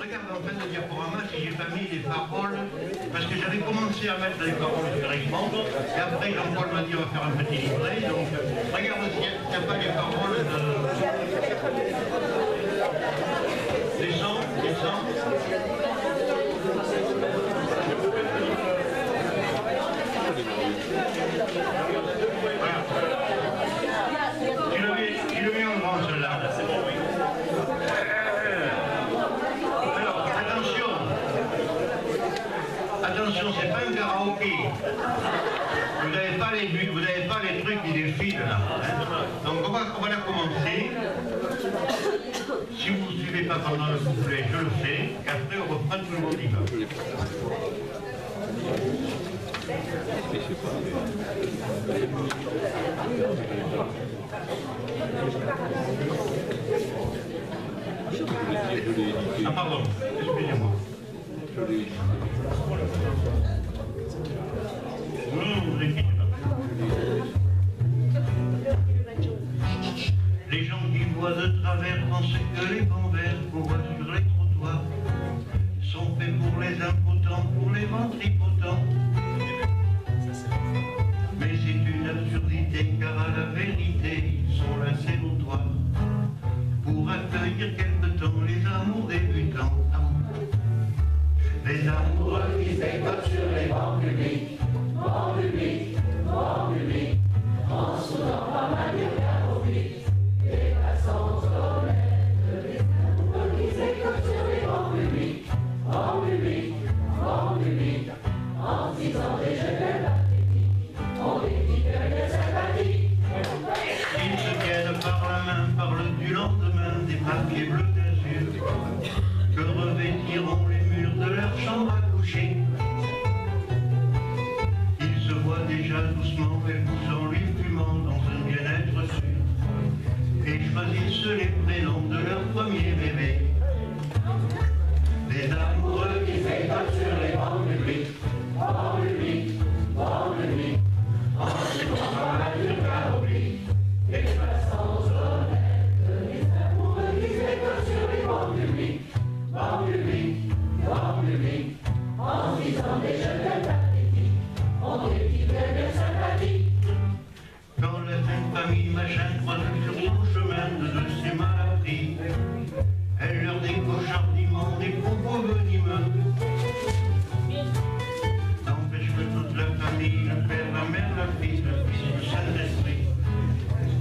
Regarde en fait le diaporama si j'ai pas mis les paroles, parce que j'avais commencé à mettre les paroles directement, et après Jean-Paul m'a dit on va faire un petit livret, donc regarde s'il n'y a pas les paroles de... Descends. Voilà. Tu le mets en grand celui-là. Alors, attention, c'est pas un karaoké. Vous n'avez pas les trucs qui défilent là. Hein. Donc on va la commencer. Si vous ne suivez pas pendant le couplet, je le fais, qu'après on reprend tout le monde y va. Ah pardon, excusez-moi. Non, vous inquiétez pas. Les gens qui voient de travers pensent que les bancs verts qu'on voit sur les trottoirs sont faits pour les impotents, pour les ventripotents. Mais c'est une absurdité, car à la vérité, ils sont là, c'est notoire, pour accueillir quelque temps les amours débutants. Les amoureux qui s'écotent sur les bancs publics, en soudant pas mal de oblique, des passants honnêtes. Les amoureux qui s'écotent sur les bancs publics, en disant des jeux de pathétiques, on les dit que les sympathiques. Ils se tiennent par la main, parlent du lendemain, des papiers bleus d'azur, que revêtiront les murs de leur chambre à coucher. Ils se voient déjà doucement et poussant lui fumant dans un bien-être sûr, et choisissent les prénoms de leur premier bébé. Des amoureux qui s'écotent sur les bancs publics, en se trouvant la dure oblique, des passants honnêtes. Les amoureux qui s'écotent sur les bancs publics, en disant des jeux de pathétiques, on les dit bien sympathiques. Quand la jeune famille machin croise sur son chemin de ses maladies, elle leur décoche hardiment des propos venimeux. N'empêche que toute la famille, le père, la mère, la fille, le fils, le Saint-Esprit,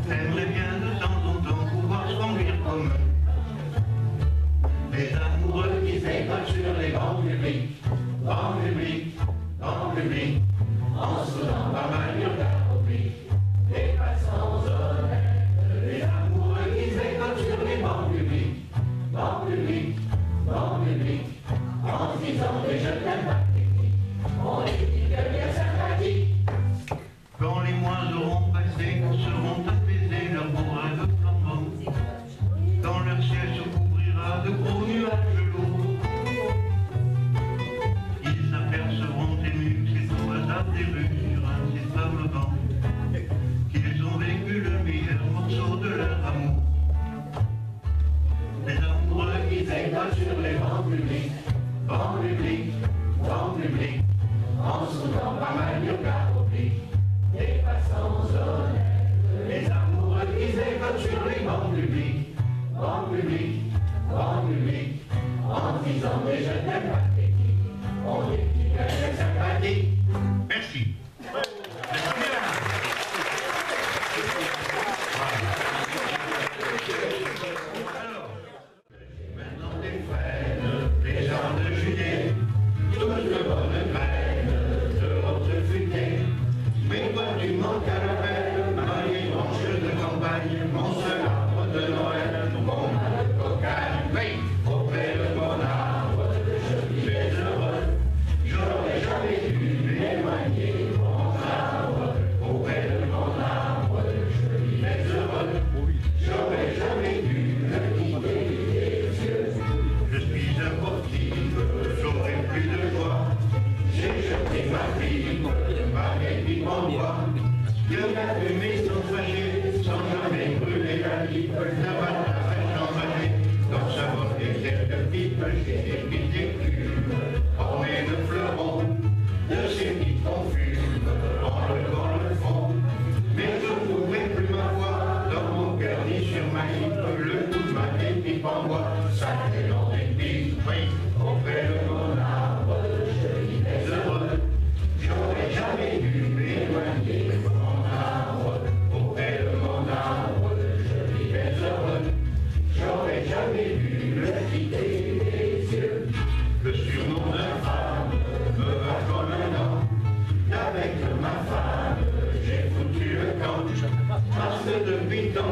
aimerait bien de temps en temps pouvoir se conduire comme eux. Les amoureux qui s'écotent sur les bancs publics, en soudant pas mal oblique, des passants honnêtes. Les amoureux qui s'écotent sur les bancs publics, en disant des jeux de pathétiques, on les dit que bien sympathiques. Quand les mois auront passé, seront apaisés leurs beaux rêves flambants, quand leur ciel se couvrira de gros nuages lourds, ils s'apercevront émus que c'est au hasard des rues sur un de ces fameux bancs qu'ils ont vécu le meilleur morceau de leur amour. Les amoureux qui s'écotent sur les bancs publics, en soudant pas mal de oblique, des passants honnêtes. Les amoureux qui s'écotent sur les bancs publics, en disant des jeux de pathétiques, on les dit que c'est sympathique. Merci. Alors, maintenant des frênes, les gens de juillet, tous de bonnes graines, de haute futée. Mais toi tu manques à la peine, ma vieille branche de campagne, mon seul arbre de Noël, mon cocagne. Oui, auprès de mon arbre de chevillet heureux, j'aurais jamais dû m'éloigner de mon arbre. Auprès de mon arbre de chevillet heureux, j'aurais jamais dû me quitter les yeux. Je suis un sportif, j'aurais plus de joie. J'ai jeté ma pipe, ma vieille en bois. Dieu m'a fumé sans fâcher, sans jamais brûler la pipe. La balle a enragé dans sa beauté quelques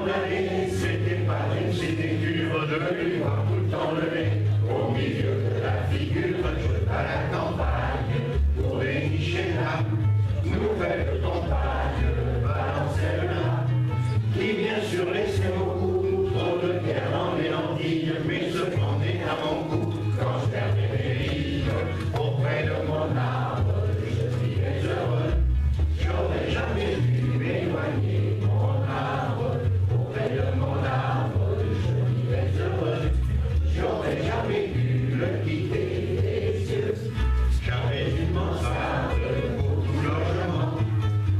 condamné, c'était pas une sinécure de lui voir tout le temps le nez au milieu de la figure, à la campagne, pour dénicher la nouvelle compagne, balancer le nain, qui bien sûr laissait beaucoup trop de terre dans les lentilles, mais se pendait à mon cou quand je perdais mes livres auprès de mon arbre, je vivais heureux, j'aurais jamais dû m'éloigner mon arbre, auprès de mon arbre, je vivais heureux, j'aurais jamais dû le quitter des yeux. J'avais une mansarde pour tout logement,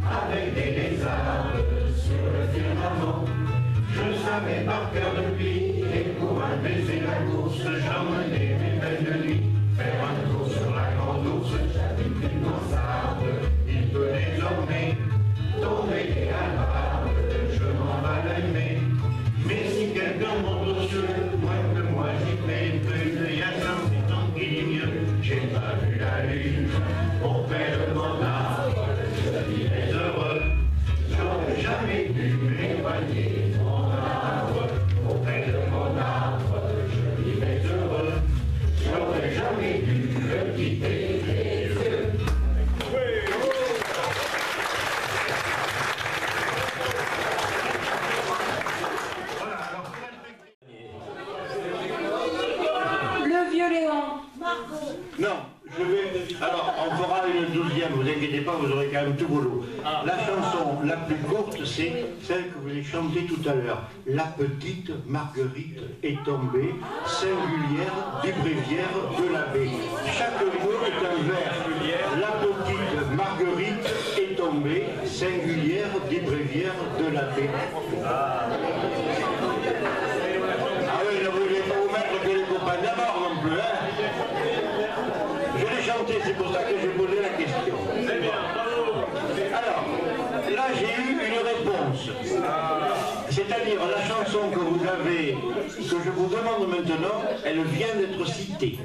avec des lézards sur le firmament. Je savais par cœur depuis, et pour un baiser la course, j'emmenais mes belles de nuit faire un tour sur la grande ours. J'habite une mansarde, il peut désormais tomber à la barbe, je m'en bats l'aimer. Mais si quelqu'un monte au ciel, moins que moi j'y fais une prune, il y a 100 ans qu'il est mieux, j'ai pas vu la lune auprès de mon arbre, je vivais heureux, j'aurais jamais dû m'éloigner mon arbre, auprès de mon arbre, je vivais heureux, j'aurais jamais dû le quitter des yeux. Le vieux Léon. Non, je vais... Alors, on fera une 12e, vous inquiétez pas, vous aurez quand même tout boulot. La chanson la plus courte, c'est celle que vous avez chantée tout à l'heure. La petite Marguerite est tombée, singulière du bréviaire de l'abbé. Chaque mot est un vers. La petite Marguerite est tombée, singulière du bréviaire de l'abbé. Ah oui, ne voulez pas vous mettre que les copains d'abord non plus, hein? Je l'ai chanté, c'est pour ça que j'ai posé la question. C'est bien, bravo. Alors, là j'ai eu une réponse. C'est-à-dire la chanson que vous avez, que je vous demande maintenant, elle vient d'être citée.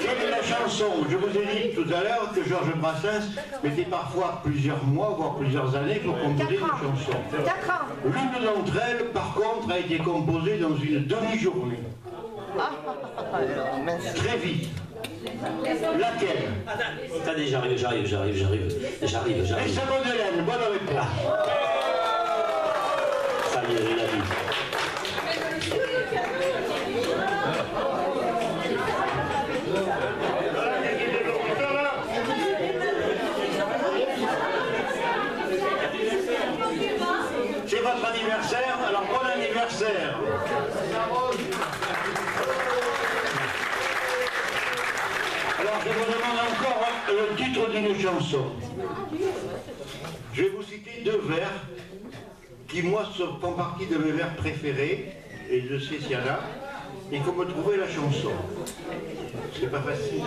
Quelle est la chanson? Je vous ai dit tout à l'heure que Georges Brassens mettait parfois plusieurs mois, voire plusieurs années pour composer une chanson. L'une d'entre elles, par contre, a été composée dans une demi-journée. Très vite. Laquelle? Attendez, j'arrive. Et ça Madeleine, bonne réponse. Ça y est, j'ai la vie. C'est votre anniversaire, alors bon anniversaire. Alors je vous demande encore le titre d'une chanson. Je vais vous citer deux vers qui moi font partie de mes vers préférés, et je sais s'il y en a. Il faut me trouver la chanson. C'est pas facile.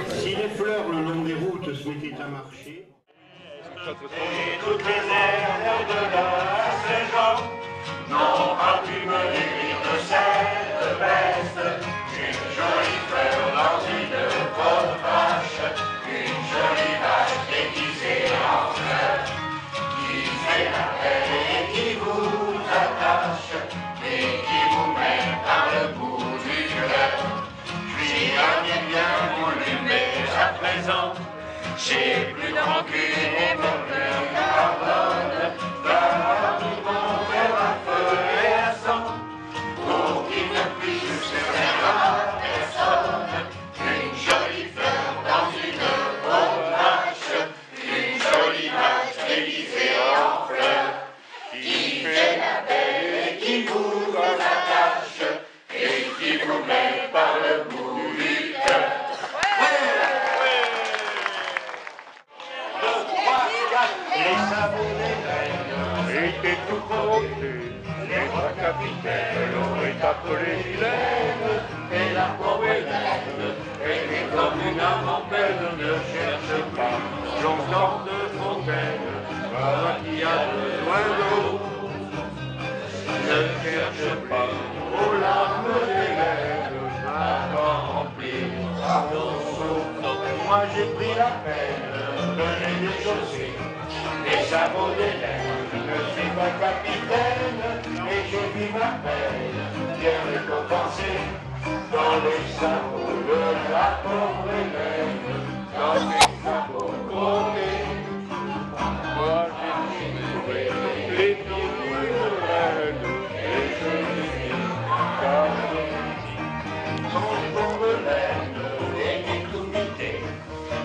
Si les fleurs le long des routes se mettaient à marcher. Et toutes les herbes de la saison n'ont pas pu me guérir de cette peste. Une jolie fleur dans une bonne vache, une jolie vache déguisée en fleur, qui fait la paix et qui vous attache, et qui vous met par le bout du cœur. Puis bien voulu, mais à présent, j'ai plus de rancune et mon cœur me pardonne. Car mon verre à feu et à sang, pour qu'il ne puisse servir à personne. Une jolie fleur dans une bonne vache, une jolie vache déguisée en fleur, qui fait la belle et qui vous attache, et qui vous met par le bout du cœur. Les sabots des reines étaient tout crottés. Les trois capitaines l'auraient appelé vilaine. Et la pauvre Hélène était comme une âme en peine. Ne cherche pas longtemps de fontaine, car qui a besoin d'eau. Ne cherche pas aux larmes d'Hélène, avant remplir ton seau. Moi j'ai pris la peine donner des chaussées, des sabots, des laines. Je ne suis pas capitaine, et je vis ma peine, bien récompensé dans les sabots de la pauvre Hélène, dans les sabots crottés. Moi j'ai trouvé les pieds d'une reine, et je les ai gardés. Son pauvre Hélène était tout mité,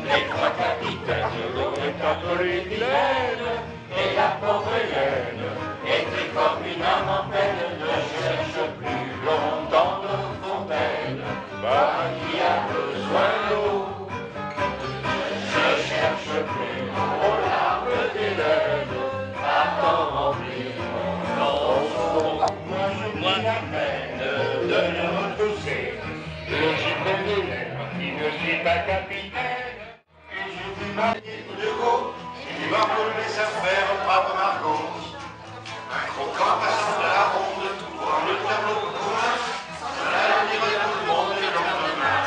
les trois capitaines l'auraient appelé vilaine, et la pauvre Hélène était comme une âme en peine, ne cherche plus longtemps de fontaine, par qui a besoin d'eau. Ne cherche plus aux larmes d'Hélène, attends remplir mon seau. Moi je pris la peine de le repousser, le gibet d'Hélène qui ne suis pas capitaine. Et j'ai vu Marie de Gaulle, qui va relever sa frère, brave Margot. Un croquant passant de la ronde, voir le tableau commun, on a l'avenir de tout le monde le lendemain.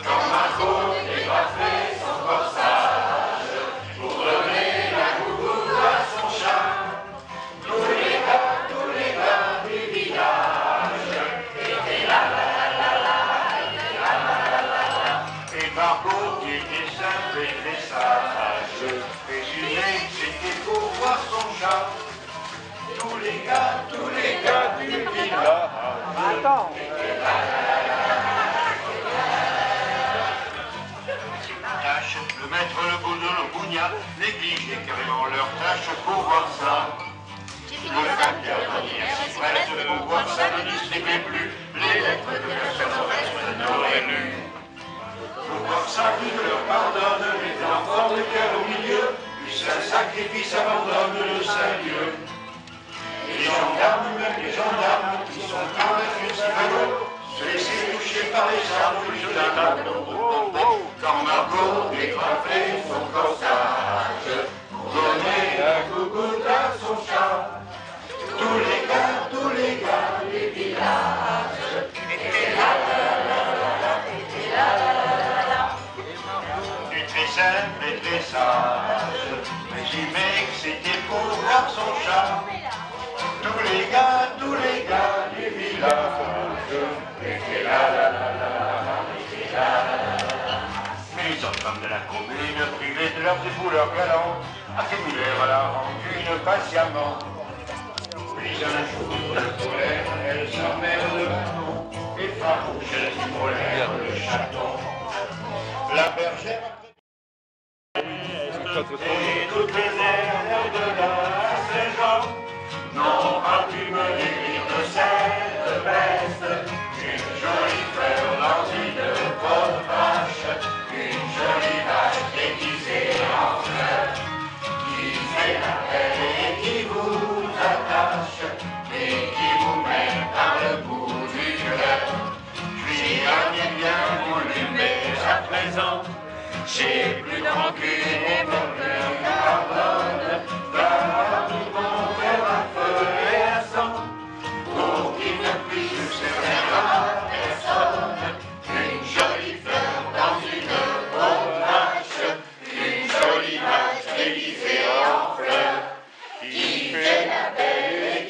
Quand Margot dégrafait son corsage, pour donner la gougoune à son chat, tous les gars du village étaient là, et Margot qui était simple et très sage, présumait que c'était pour voir son chat. Tous les gars du village. Attends. Le maître, le boudin, le bougnat négligeaient carrément leur tâche pour voir ça. Le facteur si prête pour voir ça ne distribuait plus les lettres que personne n'aurait lues. Pour voir ça, qui leur pardonne, les enfants de cœur au milieu, puis un sacrifice abandonne le Saint-Dieu. Les gendarmes, même les gendarmes, qui sont convaincus si valots, se laisser toucher par les armes du tableau. Quand Margot dégrafait son corsage, pour donner la gougoune à son chat, tous les gars du village étaient là, et très simple et très sage, résumait que c'était pour voir son chat. Tous les gars du village étaient là, étaient là. Mais les autres femmes de la commune, privées de leurs époux, leurs galants, accumulèrent la rancune patiemment. Puis un jour de colère, elles s'emmerdent de bateau et farouchent elles immolèrent le chaton. La bergère et toutes les airs de la Saint-Jean n'ont pas pu me guérir de cette peste. Une jolie fleur dans une bonne vache, une jolie vache déguisée en fleur, qui fait la belle et qui vous attache, et qui vous met par le bout du cœur. Puis j'en ai bien voulu, mais à présent, j'ai plus de rancune et mon cœur me pardonne.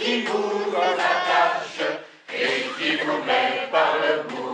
Qui vous attache et qui vous met par le bout